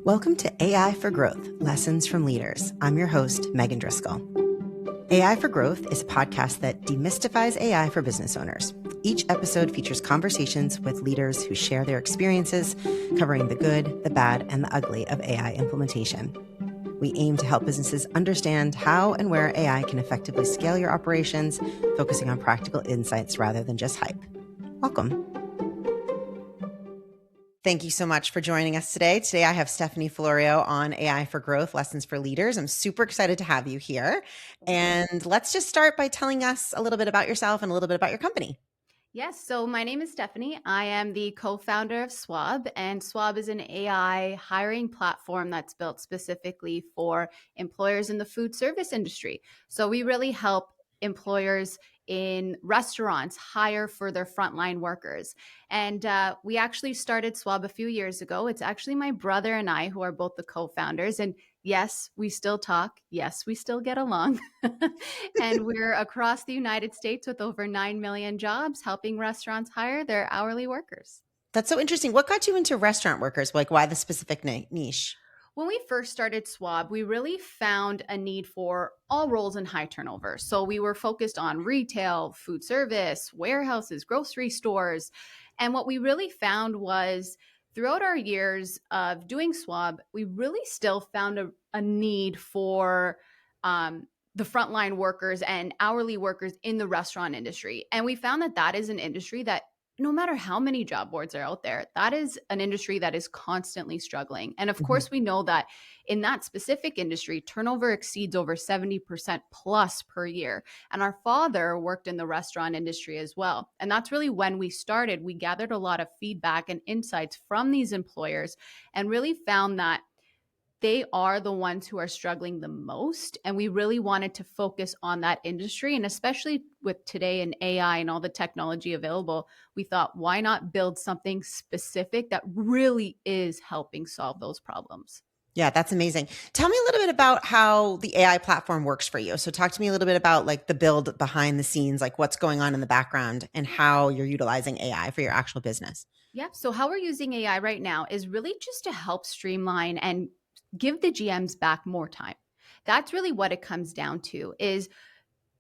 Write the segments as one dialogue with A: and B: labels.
A: Welcome to AI for Growth, Lessons from Leaders. I'm your host, Megan Driscoll. AI for Growth is a podcast that demystifies AI for business owners. Each episode features conversations with leaders who share their experiences, covering the good, the bad, and the ugly of AI implementation. We aim to help businesses understand how and where AI can effectively scale your operations, focusing on practical insights rather than just hype. Welcome. Thank you so much for joining us today. Today, I have Stephanie Florio on AI for Growth, Lessons for Leaders. I'm super excited to have you here. And let's just start by telling us a little bit about yourself and a little bit about your company.
B: Yes, so my name is Stephanie. I am the co-founder of Swob, and Swob is an AI hiring platform that's built specifically for employers in the food service industry. So we really help employers in restaurants hire for their frontline workers. And we actually started Swob a few years ago. It's actually my brother and I who are both the co-founders. And yes, we still talk. Yes, we still get along. And we're across the United States with over 9 million jobs helping restaurants hire their hourly workers.
A: That's so interesting. What got you into restaurant workers? Like, why the specific niche?
B: When we first started Swob, we really found a need for all roles in high turnover. So we were focused on retail, food service, warehouses, grocery stores. And what we really found was throughout our years of doing Swob, we really still found a need for the frontline workers and hourly workers in the restaurant industry. And we found that that is an industry that no matter how many job boards are out there, that is an industry that is constantly struggling. And of course, we know that in that specific industry, turnover exceeds over 70% plus per year. And our father worked in the restaurant industry as well. And that's really when we started. We gathered a lot of feedback and insights from these employers and really found that they are the ones who are struggling the most. And we really wanted to focus on that industry. And especially with today and AI and all the technology available, we thought, why not build something specific that really is helping solve those problems?
A: Yeah, that's amazing. Tell me a little bit about how the AI platform works for you. So talk to me a little bit about like the build behind the scenes, like what's going on in the background and how you're utilizing AI for your actual business.
B: Yeah. So how we're using AI right now is really just to help streamline and give the GMs back more time. That's really what it comes down to is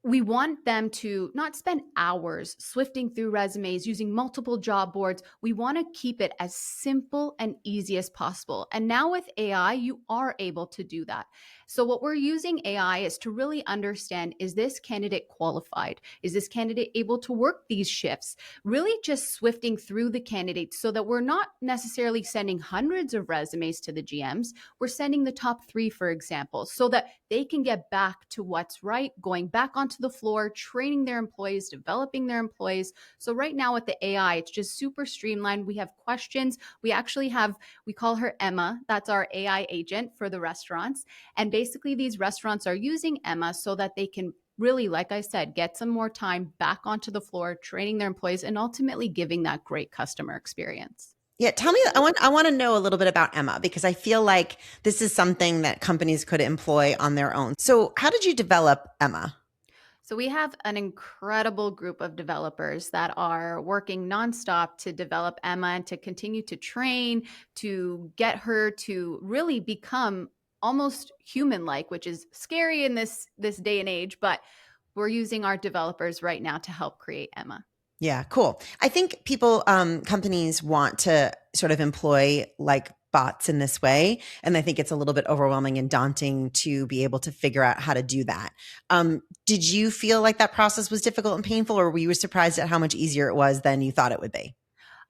B: we want them to not spend hours swifting through resumes using multiple job boards. We want to keep it as simple and easy as possible. And now with AI, you are able to do that. So what we're using AI is to really understand, is this candidate qualified? Is this candidate able to work these shifts? Really just swifting through the candidates so that we're not necessarily sending hundreds of resumes to the GMs. We're sending the top 3, for example, so that they can get back to what's right, going back onto the floor, training their employees, developing their employees. So right now with the AI, it's just super streamlined. We have questions. We actually have, we call her Emma. That's our AI agent for the restaurants. And basically these restaurants are using Emma so that they can really, like I said, get some more time back onto the floor, training their employees, and ultimately giving that great customer experience.
A: Yeah, tell me, I want to know a little bit about Emma because I feel like this is something that companies could employ on their own. So how did you develop Emma?
B: So we have an incredible group of developers that are working nonstop to develop Emma and to continue to train, to get her to really become almost human-like, which is scary in this day and age, but we're using our developers right now to help create Emma.
A: Yeah, cool. I think companies want to sort of employ like bots in this way. And I think it's a little bit overwhelming and daunting to be able to figure out how to do that. Did you feel like that process was difficult and painful, or were you surprised at how much easier it was than you thought it would be?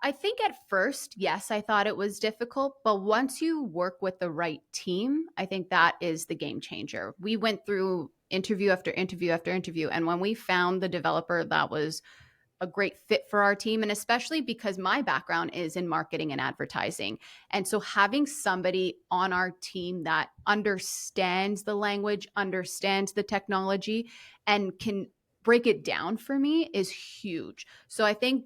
B: I think at first, yes, I thought it was difficult, but once you work with the right team, I think that is the game changer. We went through interview after interview after interview. And when we found the developer that was a great fit for our team, and especially because my background is in marketing and advertising. And so having somebody on our team that understands the language, understands the technology, and can break it down for me is huge. So I think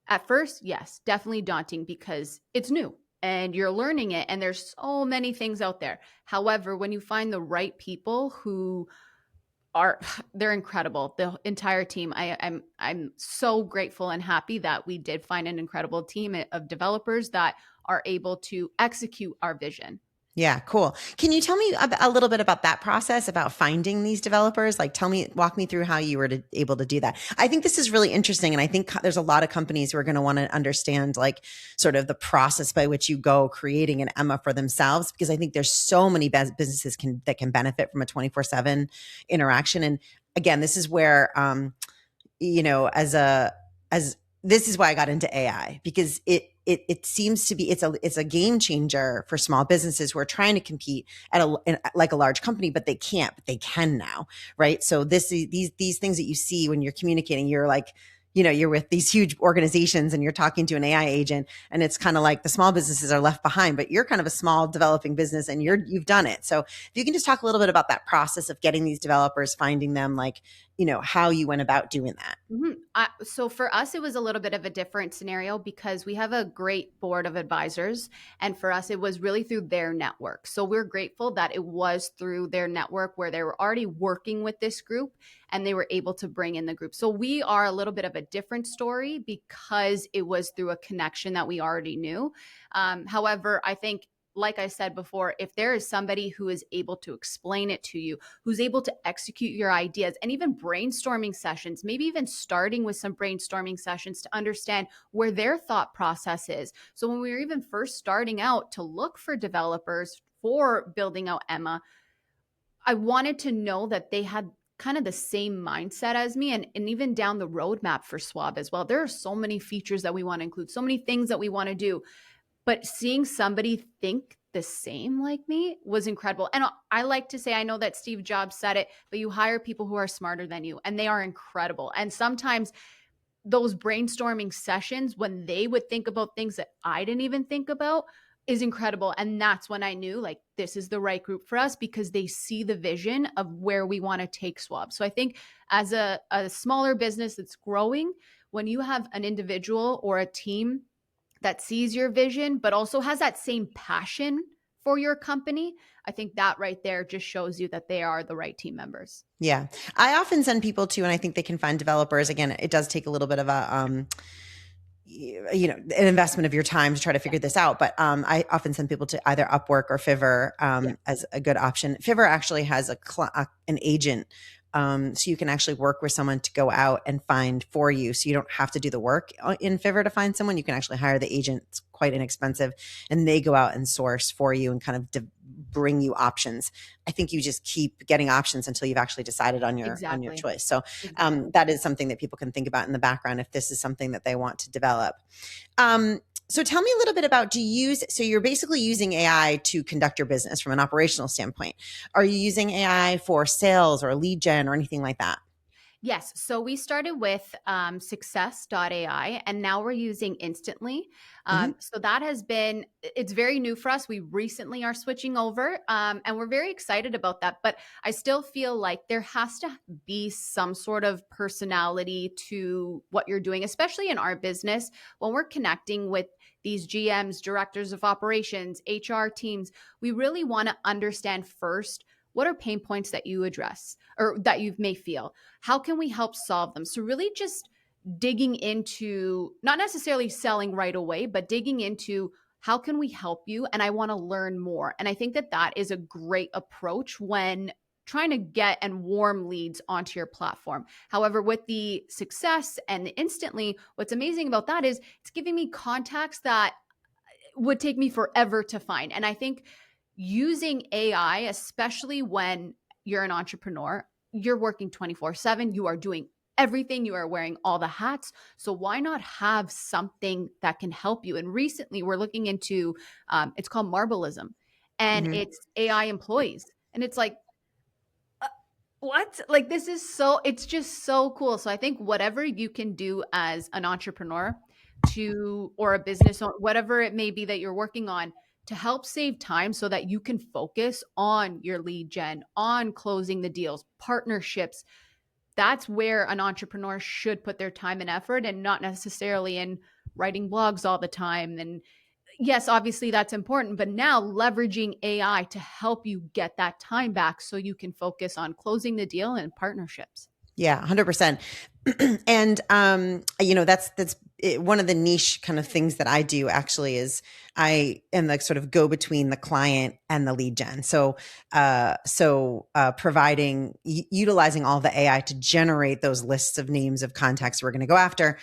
B: at first, yes, definitely daunting because it's new and you're learning it and there's so many things out there. However, when you find the right people who they're incredible. The entire team. I'm so grateful and happy that we did find an incredible team of developers that are able to execute our vision.
A: Yeah, cool. Can you tell me a little bit about that process, about finding these developers? Like, walk me through how you were able to do that. I think this is really interesting. And I think there's a lot of companies who are going to want to understand like sort of the process by which you go creating an Emma for themselves, because I think there's so many businesses that can benefit from a 24/7 interaction. And again, this is where, as this is why I got into AI, because it seems to be it's a game changer for small businesses who are trying to compete like a large company, but they can't, but they can now, right? So these things that you see when you're communicating, you're like, you're with these huge organizations and you're talking to an AI agent, and it's kind of like the small businesses are left behind, but you're kind of a small developing business and you've done it. So if you can just talk a little bit about that process of getting these developers, finding them, like, how you went about doing that.
B: So for us, it was a little bit of a different scenario because we have a great board of advisors. And for us, it was really through their network. So we're grateful that it was through their network where they were already working with this group and they were able to bring in the group. So we are a little bit of a different story because it was through a connection that we already knew. However, I think, like I said before, if there is somebody who is able to explain it to you, who's able to execute your ideas, and even brainstorming sessions, maybe even starting with some brainstorming sessions to understand where their thought process is. So when we were even first starting out to look for developers for building out Emma, I wanted to know that they had kind of the same mindset as me, and even down the roadmap for Swob as well. There are so many features that we want to include, so many things that we want to do. But seeing somebody think the same like me was incredible. And I like to say, I know that Steve Jobs said it, but you hire people who are smarter than you, and they are incredible. And sometimes those brainstorming sessions, when they would think about things that I didn't even think about, is incredible. And that's when I knew, like, this is the right group for us because they see the vision of where we want to take Swob. So I think as a smaller business that's growing, when you have an individual or a team that sees your vision, but also has that same passion for your company, I think that right there just shows you that they are the right team members.
A: Yeah. I often send people to, and I think they can find developers. Again, it does take a little bit of an investment of your time to try to figure this out. But I often send people to either Upwork or Fiverr as a good option. Fiverr actually has an agent. So you can actually work with someone to go out and find for you. So you don't have to do the work in Fiverr to find someone. You can actually hire the agent. It's quite inexpensive, and they go out and source for you and kind of bring you options. I think you just keep getting options until you've actually decided on your choice. So that is something that people can think about in the background if this is something that they want to develop. So tell me a little bit about, so you're basically using AI to conduct your business from an operational standpoint. Are you using AI for sales or lead gen or anything like that?
B: Yes. So we started with success.ai, and now we're using Instantly. So that it's very new for us. We recently are switching over, and we're very excited about that. But I still feel like there has to be some sort of personality to what you're doing, especially in our business. When we're connecting with these GMs, directors of operations, HR teams, we really want to understand first, what are pain points that you address or that you may feel? How can we help solve them? So really just digging into, not necessarily selling right away, but digging into how can we help you? And I want to learn more. And I think that is a great approach when trying to get and warm leads onto your platform. However, with the success and the Instantly, what's amazing about that is it's giving me contacts that would take me forever to find. And I think using AI, especially when you're an entrepreneur, you're working 24/7, you are doing everything, you are wearing all the hats. So why not have something that can help you? And recently we're looking into, it's called Marbleism, and it's AI employees. And it's like, what? Like, it's just so cool. So I think whatever you can do as an entrepreneur or a business owner, whatever it may be that you're working on, to help save time so that you can focus on your lead gen, on closing the deals, partnerships. That's where an entrepreneur should put their time and effort, and not necessarily in writing blogs all the time. And yes, obviously that's important, but now leveraging AI to help you get that time back so you can focus on closing the deal and partnerships.
A: Yeah, 100%. And, that's one of the niche kind of things that I do actually is I am the sort of go between the client and the lead gen. So providing, utilizing all the AI to generate those lists of names of contacts we're going to go after,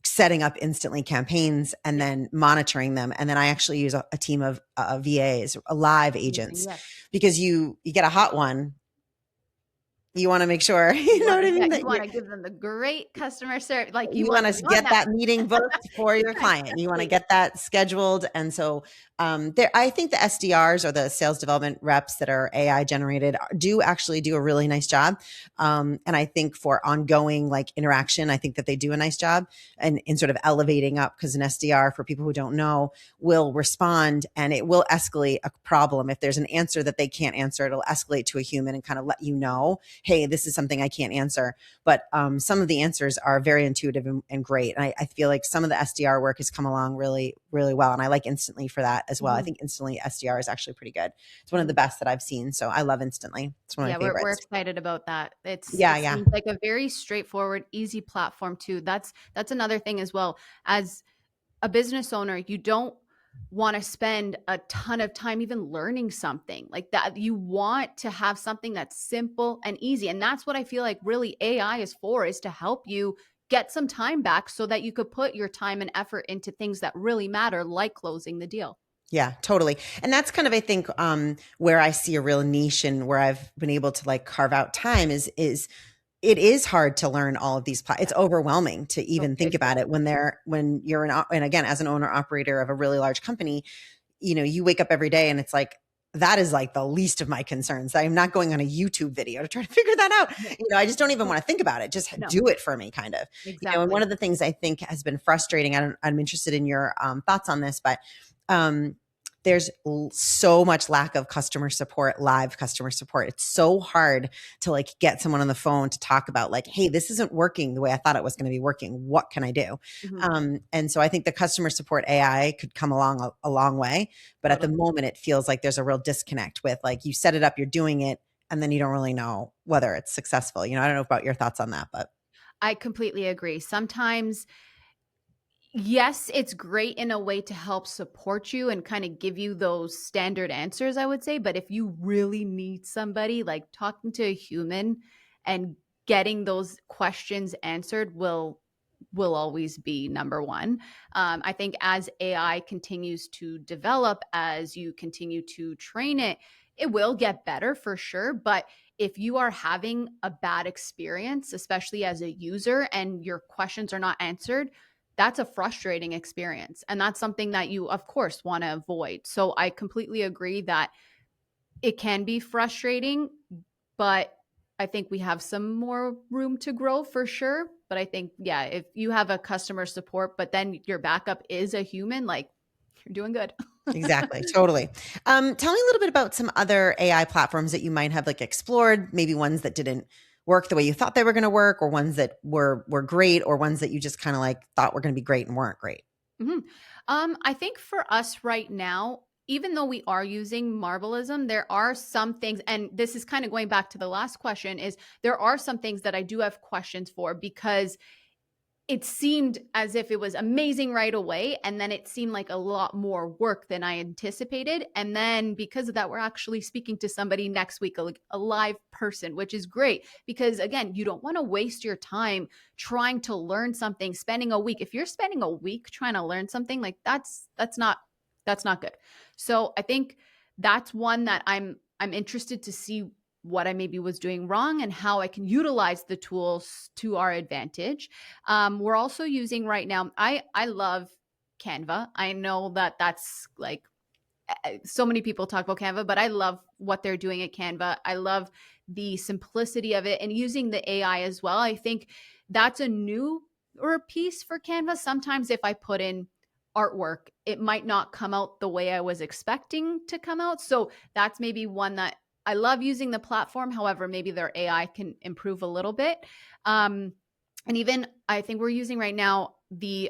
A: setting up instantly campaigns, and then monitoring them. And then I actually use a team of VAs, live agents, because you get a hot one. You want to make sure, you know what I mean? That
B: you want to give them the great customer service. Like
A: you want to get that meeting booked for your client. You want to get that scheduled. And so I think the SDRs, or the sales development reps that are AI generated, do actually do a really nice job. And I think for ongoing like interaction, I think that they do a nice job in sort of elevating up, because an SDR, for people who don't know, will respond and it will escalate a problem. If there's an answer that they can't answer, it'll escalate to a human and kind of let you know, hey, this is something I can't answer. But some of the answers are very intuitive and great. And I feel like some of the SDR work has come along really, really well. And I like Instantly for that as well. I think Instantly SDR is actually pretty good. It's one of the best that I've seen. So I love Instantly. It's one of my favorites.
B: We're excited about that. It
A: seems
B: like a very straightforward, easy platform too. That's another thing as well. As a business owner, you don't want to spend a ton of time even learning something like that. You want to have something that's simple and easy. And that's what I feel like really AI is for, is to help you get some time back so that you could put your time and effort into things that really matter, like closing the deal.
A: Yeah, totally. And that's kind of, I think, where I see a real niche and where I've been able to like carve out time is it is hard to learn all of these. It's overwhelming to even think about it when you're and again, as an owner operator of a really large company, you know, you wake up every day and it's like, that is like the least of my concerns. I'm not going on a YouTube video to try to figure that out. You know, I just don't even want to think about it. Just do it for me, kind of.
B: Exactly.
A: You know, and one of the things I think has been frustrating, I'm interested in your thoughts on this, but there's so much lack of customer support, live customer support. It's so hard to like get someone on the phone to talk about like, hey, this isn't working the way I thought it was going to be working. What can I do? And so I think the customer support AI could come along a long way. But at the moment, it feels like there's a real disconnect with like, you set it up, you're doing it, and then you don't really know whether it's successful. You know, I don't know about your thoughts on that, but.
B: I completely agree. Sometimes, yes, it's great in a way to help support you and kind of give you those standard answers, I would say. But if you really need somebody, like talking to a human and getting those questions answered will always be number one. I think as AI continues to develop, as you continue to train it, it will get better for sure. But if you are having a bad experience, especially as a user, and your questions are not answered, that's a frustrating experience. And that's something that you, of course, want to avoid. So I completely agree that it can be frustrating, but I think we have some more room to grow for sure. But I think, yeah, if you have a customer support, but then your backup is a human, like, you're doing good.
A: Exactly. Totally. Tell me a little bit about some other AI platforms that you might have like explored, maybe ones that didn't work the way you thought they were going to work, or ones that were great, or ones that you just kind of like thought were going to be great and weren't great.
B: I think for us right now, even though we are using Marvelism, there are some things, and this is kind of going back to the last question, is there are some things that I do have questions for, because it seemed as if it was amazing right away. And then it seemed like a lot more work than I anticipated. And then because of that, we're actually speaking to somebody next week, a live person, which is great, because again, you don't want to waste your time trying to learn something, spending a week. If you're spending a week trying to learn something, like that's not good. So I think that's one that I'm interested to see what I maybe was doing wrong and how I can utilize the tools to our advantage. We're also using right now, I love Canva. I know that that's like, so many people talk about Canva, but I love what they're doing at Canva. I love the simplicity of it and using the AI as well. I think that's a newer piece for Canva. Sometimes if I put in artwork, it might not come out the way I was expecting to come out. So that's maybe one that I love using the platform. However, maybe their AI can improve a little bit. And even I think we're using right now the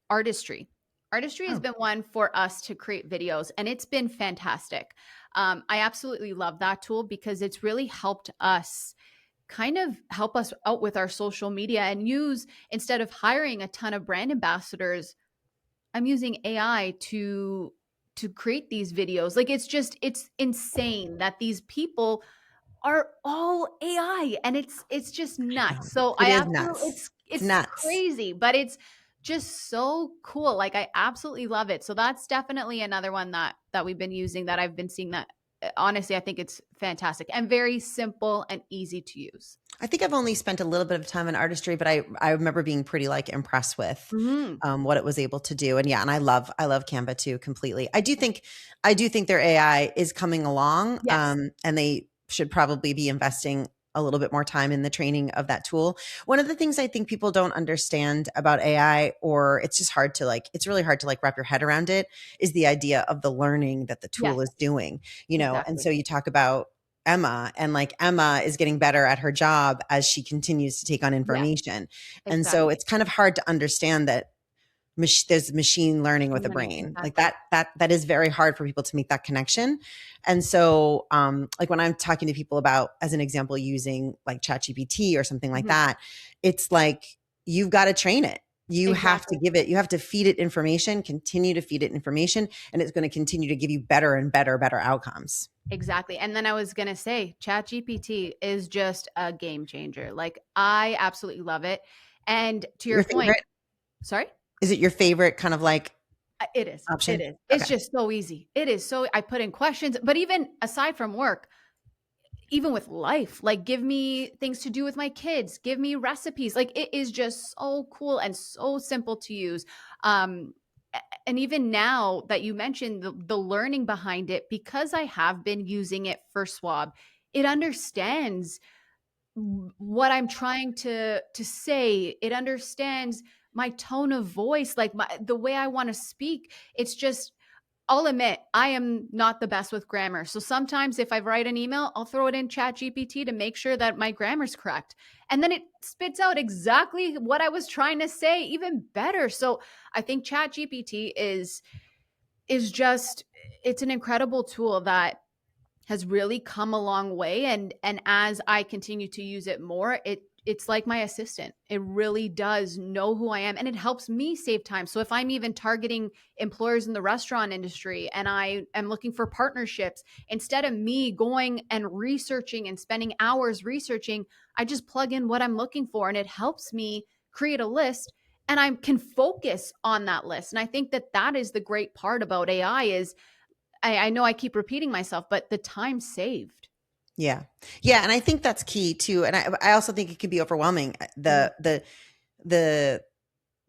B: Artistry. Artistry has been one for us to create videos, and it's been fantastic. I absolutely love that tool because it's really helped us kind of help us out with our social media and use, instead of hiring a ton of brand ambassadors, I'm using AI to create these videos. Like it's insane that these people are all AI, and it's just
A: Yeah,
B: nuts. So
A: it
B: I
A: is
B: absolutely,
A: nuts. It's
B: it's
A: nuts.
B: crazy, but it's just so cool. Like I absolutely love it. So that's definitely another one that we've been using, that I've been seeing, that honestly I think it's fantastic and very simple and easy to use.
A: I think I've only spent a little bit of time in artistry, but I remember being pretty like impressed with
B: Mhm.
A: what it was able to do. And yeah, and I love Canva too completely. I do think their AI is coming along,
B: Yes.
A: and they should probably be investing a little bit more time in the training of that tool. One of the things I think people don't understand about AI, or it's just hard to like, it's really hard to like wrap your head around it, is the idea of the learning that the tool
B: Yes.
A: is doing, you know? And
B: Exactly.
A: so you talk about Emma, and like Emma is getting better at her job as she continues to take on
B: Yeah.
A: information. And so
B: Exactly.
A: it's kind of hard to understand that there's machine learning with a
B: Learning.
A: brain like
B: Exactly.
A: that is very hard for people to make that connection. And so like when I'm talking to people about, as an example, using like ChatGPT or something like
B: Mhm.
A: that, it's like you've got to train it. You have to
B: Exactly.
A: give it, you have to feed it information, continue to feed it information, and it's going to continue to give you better and better outcomes.
B: Exactly. And then I was going to say, ChatGPT is just a game changer. Like, I absolutely love it. And to your
A: Your
B: point,
A: favorite?
B: sorry?
A: Is it your favorite kind of like
B: It is. It
A: option?
B: is. It's
A: Okay.
B: just so easy. It is so, I put in questions, but even aside from work, even with life, like give me things to do with my kids, give me recipes. Like it is just so cool and so simple to use. Um, and even now that you mentioned the learning behind it, because I have been using it for Swab, it understands what I'm trying to say. It understands my tone of voice, like the way I want to speak. It's just, I'll admit, I am not the best with grammar. So sometimes if I write an email, I'll throw it in Chat GPT to make sure that my grammar's correct. And then it spits out exactly what I was trying to say, even better. So I think Chat GPT is just, it's an incredible tool that has really come a long way, and as I continue to use it more, it's like my assistant. It really does know who I am, and it helps me save time. So if I'm even targeting employers in the restaurant industry and I am looking for partnerships, instead of me going and researching and spending hours researching, I just plug in what I'm looking for and it helps me create a list, and I can focus on that list. And I think that that is the great part about AI is, I know I keep repeating myself, but the time saved.
A: Yeah. Yeah. And I think that's key too. And I also think it can be overwhelming.
B: Mhm.
A: The,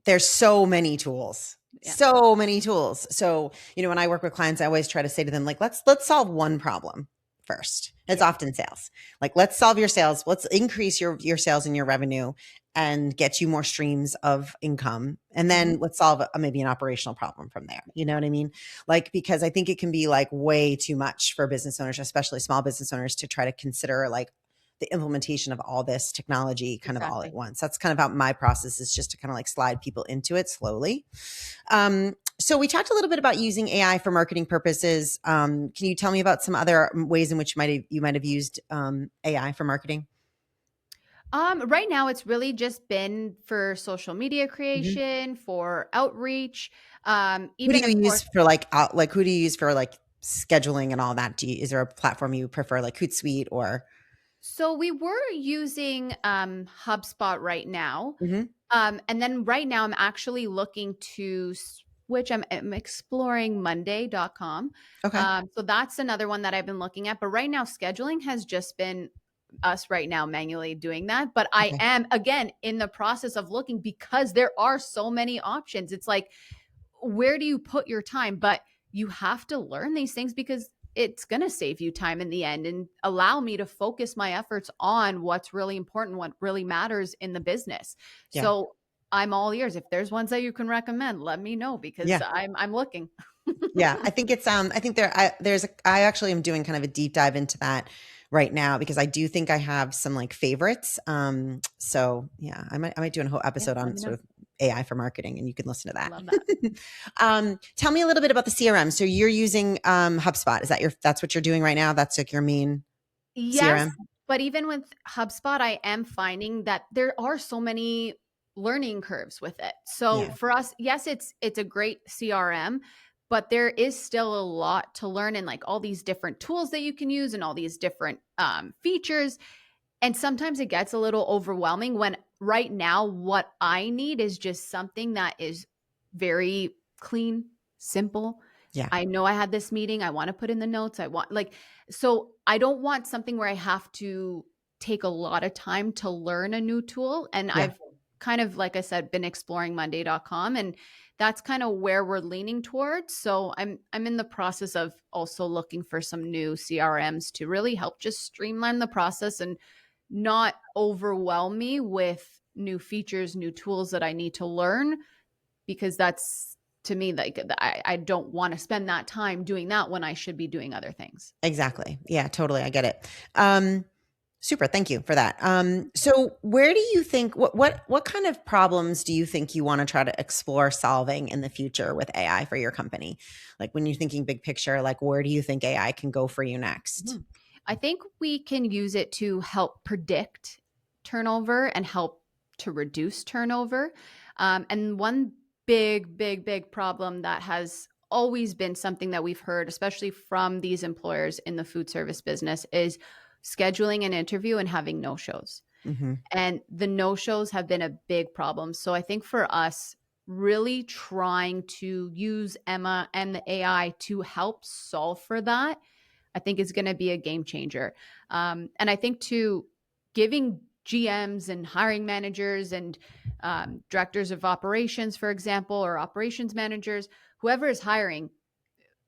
A: there's so many tools,
B: Yeah.
A: so many tools. So, you know, when I work with clients, I always try to say to them, like, let's solve one problem first. It's
B: Yeah.
A: often sales. Like, let's solve your sales. Let's increase your sales and your revenue and get you more streams of income. And
B: Mhm.
A: then let's solve maybe an operational problem from there. You know what I mean? Like, because I think it can be like way too much for business owners, especially small business owners, to try to consider like the implementation of all this technology kind of all at
B: Exactly.
A: once. That's kind of how my process is, just to kind of like slide people into it slowly. So we talked a little bit about using AI for marketing purposes. Can you tell me about some other ways in which you might have used AI for marketing?
B: Right now it's really just been for social media
A: Mhm.
B: creation, for outreach,
A: Who do
B: even of
A: you use
B: course.
A: for like who do you use for like scheduling and all that? Is there a platform you prefer, like Hootsuite or?
B: So we were using HubSpot right now.
A: Mhm.
B: And then right now I'm actually looking to switch. I'm exploring Monday.com.
A: Okay.
B: So that's another one that I've been looking at. But right now, scheduling has just been us right now manually doing that. But I
A: Okay.
B: am, again, in the process of looking because there are so many options. It's like, where do you put your time? But you have to learn these things because it's going to save you time in the end and allow me to focus my efforts on what's really important, what really matters in the business.
A: Yeah.
B: So I'm all ears. If there's ones that you can recommend, let me know because
A: Yeah.
B: I'm looking.
A: Yeah, I think it's I think I actually am doing kind of a deep dive into that right now because I do think I have some like favorites. So yeah, I might do a whole
B: Yeah,
A: episode
B: let
A: on
B: me
A: sort
B: know.
A: of AI for marketing, and you can listen to that.
B: Love that.
A: Tell me a little bit about the CRM. So you're using HubSpot. Is that that's what you're doing right now? That's like your main
B: Yes,
A: CRM?
B: But even with HubSpot, I am finding that there are so many learning curves with it. So
A: Yeah.
B: for us, yes, it's a great CRM, but there is still a lot to learn, and like all these different tools that you can use and all these different features. And sometimes it gets a little overwhelming when right now what I need is just something that is very clean, simple.
A: Yeah.
B: I know I had this meeting. I want to put in the notes. So I don't want something where I have to take a lot of time to learn a new tool. And
A: Yeah.
B: I've kind of, like I said, been exploring Monday.com, and that's kind of where we're leaning towards. So I'm in the process of also looking for some new CRMs to really help just streamline the process and not overwhelm me with new features, new tools that I need to learn, because that's, to me, like I don't want to spend that time doing that when I should be doing other things.
A: Exactly. Yeah, totally. I get it. Super. Thank you for that. So where do you think, what kind of problems do you think you want to try to explore solving in the future with AI for your company? Like when you're thinking big picture, like where do you think AI can go for you next?
B: I think we can use it to help predict turnover and help to reduce turnover. And one big problem that has always been something that we've heard, especially from these employers in the food service business, is scheduling an interview and having no shows.
A: Mm-hmm.
B: And the no shows have been a big problem. So I think for us, really trying to use Emma and the AI to help solve for that, I think is going to be a game changer. And I think too, giving GMs and hiring managers and directors of operations, for example, or operations managers, whoever is hiring,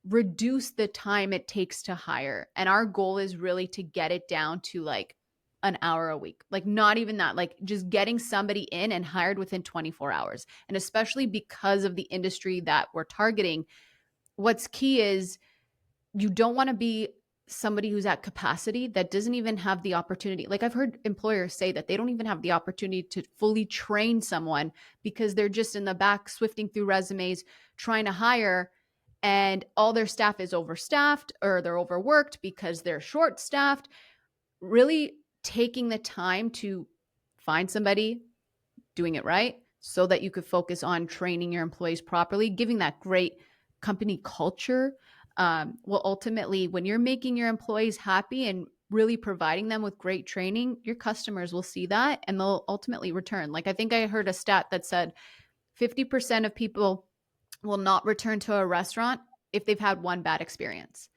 B: reduce the time it takes to hire. And our goal is really to get it down to like an hour a week, like not even that, like just getting somebody in and hired within 24 hours. And especially because of the industry that we're targeting, what's key is you don't want to be somebody who's at capacity that doesn't even have the opportunity. Like I've heard employers say that they don't even have the opportunity to fully train someone because they're just in the back swifting through resumes, trying to hire, and all their staff is overstaffed or they're overworked because they're short staffed. Really taking the time to find somebody doing it right so that you could focus on training your employees properly, giving that great company culture. Well, ultimately, when you're making your employees happy and really providing them with great training, your customers will see that and they'll ultimately return. Like I think I heard a stat that said 50% of people will not return to a restaurant if they've had one bad experience.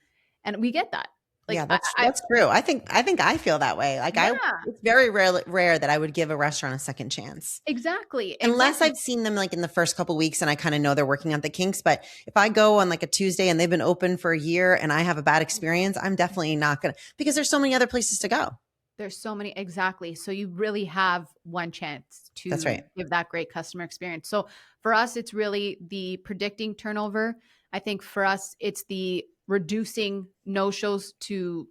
B: And we get that. Like
A: Yeah, that's true. I think I feel that way. Like
B: yeah,
A: it's very rare that I would give a restaurant a second chance.
B: exactly.
A: Unless I've seen them like in the first couple of weeks and I kind of know they're working out the kinks. But if I go on like a Tuesday and they've been open for a year and I have a bad experience, I'm definitely not going to, because there's so many other places to go.
B: There's so many. Exactly. So you really have one chance to
A: That's right.
B: give that great customer experience. So for us, it's really the predicting turnover. I think for us, it's the reducing no-shows to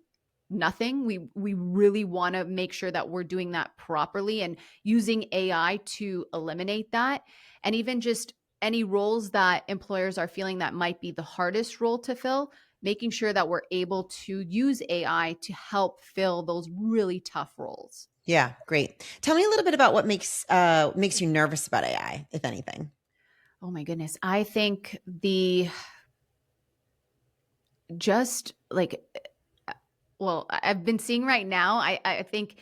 B: nothing. We really want to make sure that we're doing that properly and using AI to eliminate that. And even just any roles that employers are feeling that might be the hardest role to fill, making sure that we're able to use AI to help fill those really tough roles.
A: Yeah, great. Tell me a little bit about what makes you nervous about AI, if anything.
B: Oh my goodness. I think the just like well, I've been seeing right now, I think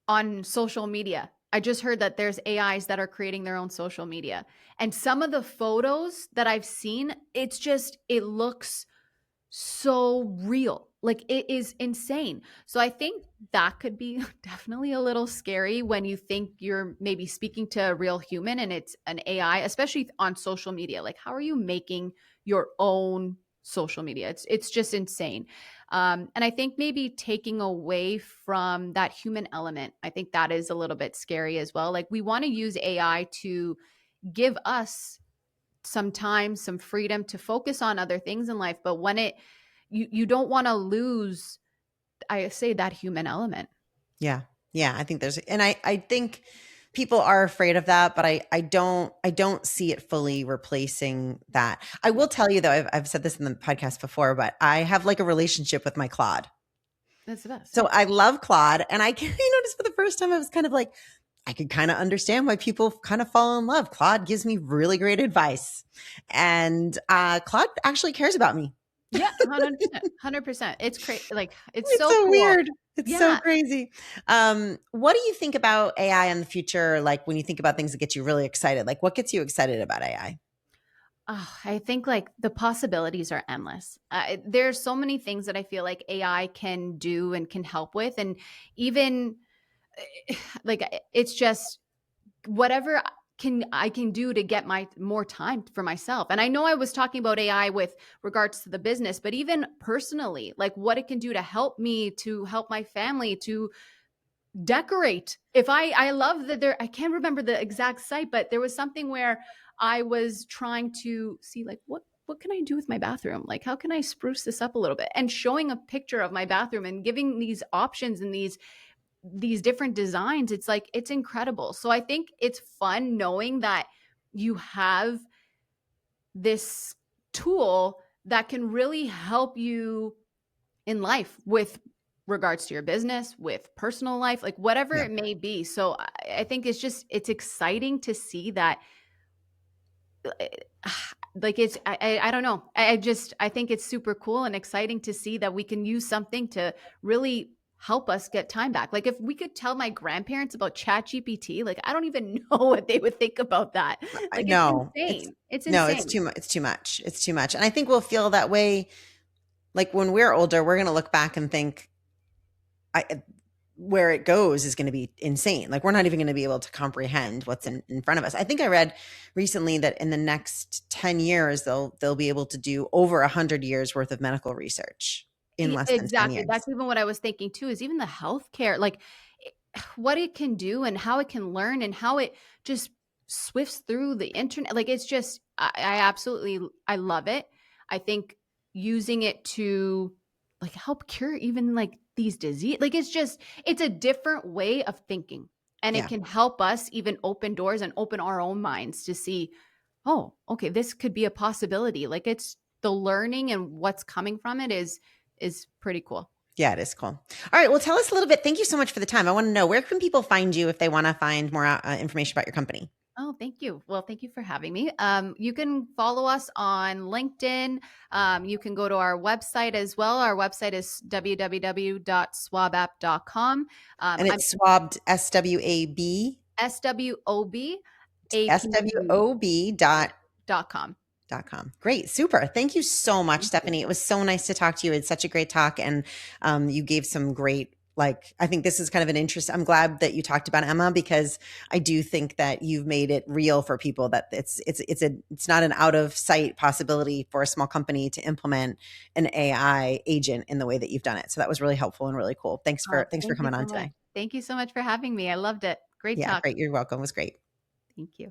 B: on social media, I just heard that there's AIs that are creating their own social media. And some of the photos that I've seen, it looks so real. Like it is insane. So I think that could be definitely a little scary when you think you're maybe speaking to a real human and it's an AI, especially on social media. Like how are you making your own social media? It's just insane. And I think maybe taking away from that human element, I think that is a little bit scary as well. Like we want to use AI to give us some time, some freedom to focus on other things in life. But when you don't want to lose, I say, that human element.
A: Yeah. Yeah. I think I think people are afraid of that, but I don't see it fully replacing that. I will tell you though, I've said this in the podcast before, but I have like a relationship with my Claude.
B: That's the best.
A: So
B: Yeah.
A: I love Claude. And I noticed for the first time, I was kind of like, I could kind of understand why people kind of fall in love. Claude gives me really great advice. And Claude actually cares about me.
B: Yeah, 100%. 100%. It's crazy. Like, it's
A: It's
B: so
A: so
B: cool.
A: weird. It's so
B: Yeah.
A: crazy. What do you think about AI in the future? Like when you think about things that get you really excited, like what gets you excited about AI?
B: Oh, I think like the possibilities are endless. There's so many things that I feel like AI can do and can help with. And even like, it's just whatever I can do to get my more time for myself. And I know I was talking about AI with regards to the business, but even personally, like what it can do to help me, to help my family, to decorate. If I love that I can't remember the exact site, but there was something where I was trying to see like what can I do with my bathroom? Like how can I spruce this up a little bit? And showing a picture of my bathroom and giving these options and these different designs, it's like it's incredible. So I think it's fun knowing that you have this tool that can really help you in life with regards to your business, with personal life, like whatever
A: Yeah.
B: it may be. So I think it's exciting to see that like I don't know. I think it's super cool and exciting to see that we can use something to really help us get time back. Like if we could tell my grandparents about ChatGPT, like I don't even know what they would think about that.
A: I
B: Like it's
A: know.
B: insane. It's
A: No, it's
B: insane.
A: too much. It's too much. It's too much. And I think we'll feel that way. Like when we're older, we're going to look back and think, where it goes is going to be insane. Like we're not even going to be able to comprehend what's in front of us. I think I read recently that in the next 10 years, they'll be able to do over 100 years worth of medical research in less than 10
B: Exactly. That's
A: years.
B: even what I was thinking too, is even the healthcare, like what it can do and how it can learn and how it just swifts through the internet. Like it's just, I absolutely, I love it. I think using it to like help cure even like these disease, like it's just, it's a different way of thinking. And it
A: Yeah.
B: can help us even open doors and open our own minds to see, oh, okay, this could be a possibility. Like it's the learning and what's coming from it is pretty cool.
A: Yeah, it is cool. All right. Well, tell us a little bit. Thank you so much for the time. I want to know, where can people find you if they want to find more information about your company?
B: Oh, thank you. Well, thank you for having me. You can follow us on LinkedIn. You can go to our website as well. Our website is www.swobapp.com.
A: And
B: I'm
A: it's swabbed, SWAB, SWOB
B: SWOB.com.
A: .com. Great. Super. Thank you so much, Stephanie. It was so nice to talk to you. It's such a great talk. And you gave some great, like, I think this is kind of an interest. I'm glad that you talked about Emma, because I do think that you've made it real for people, that it's not an out of sight possibility for a small company to implement an AI agent in the way that you've done it. So that was really helpful and really cool. Thanks for
B: Thank you
A: coming
B: so
A: on
B: much.
A: today.
B: Thank you so much for having me. I loved it. Great
A: Yeah,
B: talk.
A: great. You're welcome. It was great.
B: Thank you.